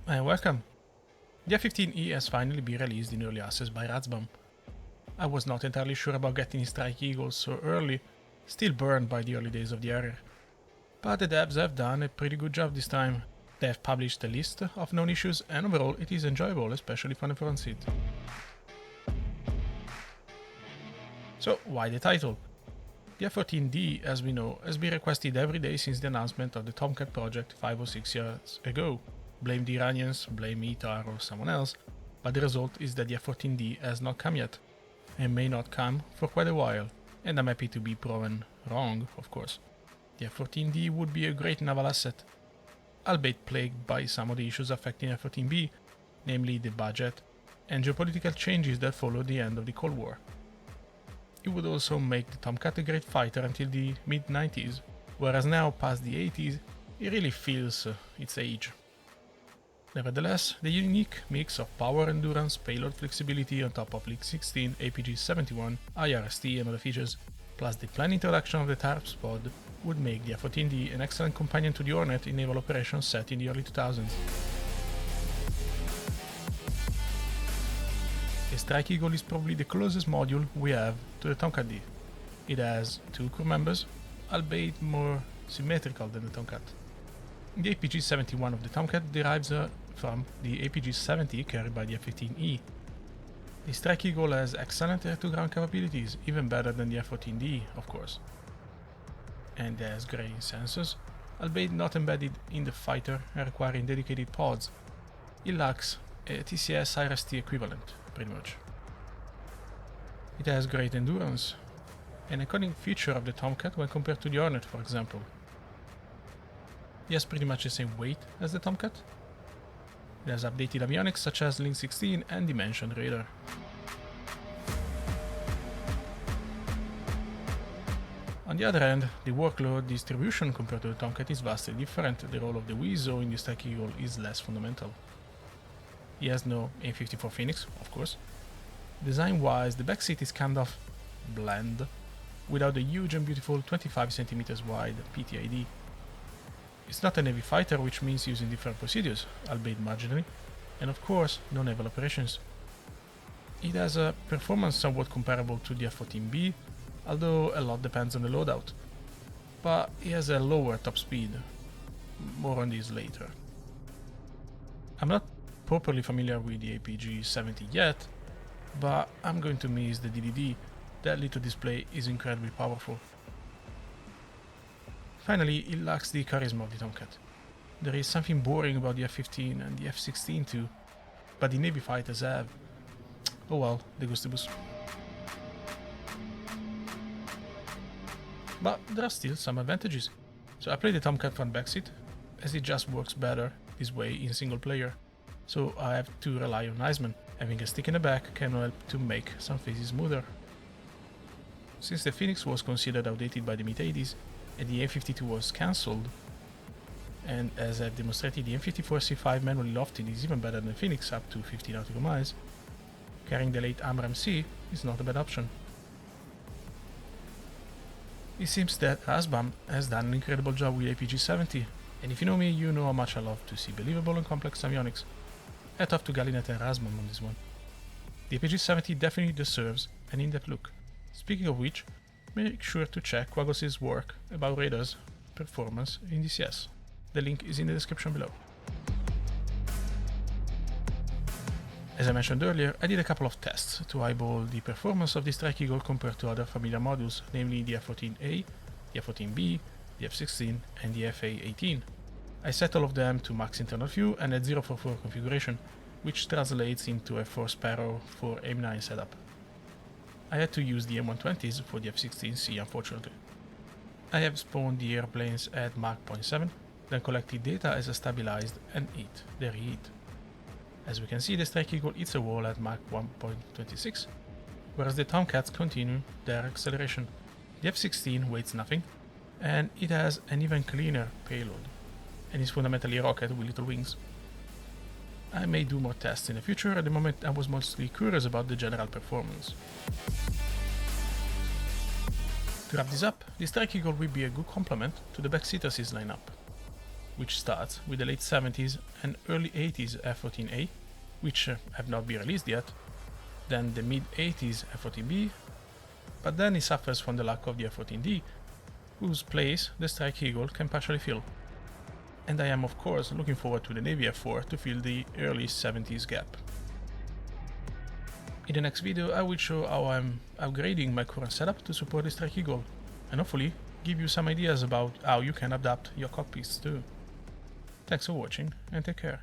and welcome! The F-15E has finally been released in early access by RAZBAM. I was not entirely sure about getting Strike Eagle so early, still burned by the early days of the area. But the devs have done a pretty good job this time. They have published a list of known issues and overall it is enjoyable, especially for the front seat. So why the title? The F-14D, as we know, has been requested every day since the announcement of the Tomcat project 5 or 6 years ago. Blame the Iranians, blame ITAR or someone else, but the result is that the F-14D has not come yet, and may not come for quite a while, and I'm happy to be proven wrong, of course. The F-14D would be a great naval asset, albeit plagued by some of the issues affecting F-14B, namely the budget and geopolitical changes that followed the end of the Cold War. It would also make the Tomcat a great fighter until the mid-90s, whereas now, past the 80s, it really feels its age. Nevertheless, the unique mix of power, endurance, payload flexibility on top of LEAP-16, APG-71, IRST and other features, plus the planned introduction of the TARPS pod, would make the F-14D an excellent companion to the Hornet in naval operations set in the early 2000s. The Strike Eagle is probably the closest module we have to the Tomcat-D. It has 2 crew members, albeit more symmetrical than the Tomcat. The APG-71 of the Tomcat derives from the APG-70 carried by the F-15E. The Strike Eagle has excellent air-to-ground capabilities, even better than the F-14D, of course. And has grading sensors, albeit not embedded in the fighter and requiring dedicated pods. It lacks a TCS IRST equivalent, pretty much. It has great endurance, an iconic feature of the Tomcat when compared to the Hornet, for example. It has pretty much the same weight as the Tomcat. It has updated avionics such as Link 16 and Dimension Radar. On the other hand, the workload distribution compared to the Tomcat is vastly different. The role of the WISO in the Strike Eagle is less fundamental. He has no A54 Phoenix, of course. Design-wise, the backseat is kind of bland, without the huge and beautiful 25 cm wide PTID. It's not a Navy fighter, which means using different procedures, albeit marginally, and of course, no naval operations. It has a performance somewhat comparable to the F-14B, although a lot depends on the loadout. But it has a lower top speed. More on this later. I'm not properly familiar with the APG-70 yet, but I'm going to miss the DDD. That little display is incredibly powerful. Finally, it lacks the charisma of the Tomcat. There is something boring about the F-15 and the F-16 too, but the Navy fighters have. Oh well, the gustibus. But there are still some advantages. So I play the Tomcat front backseat, as it just works better this way in single player. So I have to rely on Iceman. Having a stick in the back can help to make some phases smoother. Since the Phoenix was considered outdated by the mid-80s, and the M52 was cancelled, and as I've demonstrated, the M54C5 manually lofted is even better than Phoenix up to 50 nautical miles, carrying the late AMRAAM C is not a bad option. It seems that RAZBAM has done an incredible job with APG-70, and if you know me, you know how much I love to see believable and complex avionics. Hat off to Gallinet and RAZBAM on this one. The APG-70 definitely deserves an in-depth look. Speaking of which, make sure to check Quagos' work about radars performance in DCS. The link is in the description below. As I mentioned earlier, I did a couple of tests to eyeball the performance of the Strike Eagle compared to other familiar modules, namely the F-14A, the F-14B, the F-16 and the FA-18. I set all of them to max internal view and at 044 configuration, which translates into a 4 Sparrow for AIM-9 setup. I had to use the M120s for the F-16C, unfortunately. I have spawned the airplanes at Mach 0.7, then collected data as a stabilized and they reheat. As we can see, the Strike Eagle hits a wall at Mach 1.26, whereas the Tomcats continue their acceleration. The F-16 weighs nothing, and it has an even cleaner payload, and is fundamentally a rocket with little wings. I may do more tests in the future. At the moment I was mostly curious about the general performance. To wrap this up, the Strike Eagle will be a good complement to the Backseaters' lineup. which starts with the late 70s and early 80s F-14A, which have not been released yet, then the mid-80s F-14B, but then it suffers from the lack of the F-14D, whose place the Strike Eagle can partially fill. And I am of course looking forward to the Navy F-4 to fill the early 70s gap. In the next video I will show how I'm upgrading my current setup to support the Strike Eagle, and hopefully give you some ideas about how you can adapt your cockpits too. Thanks for watching and take care.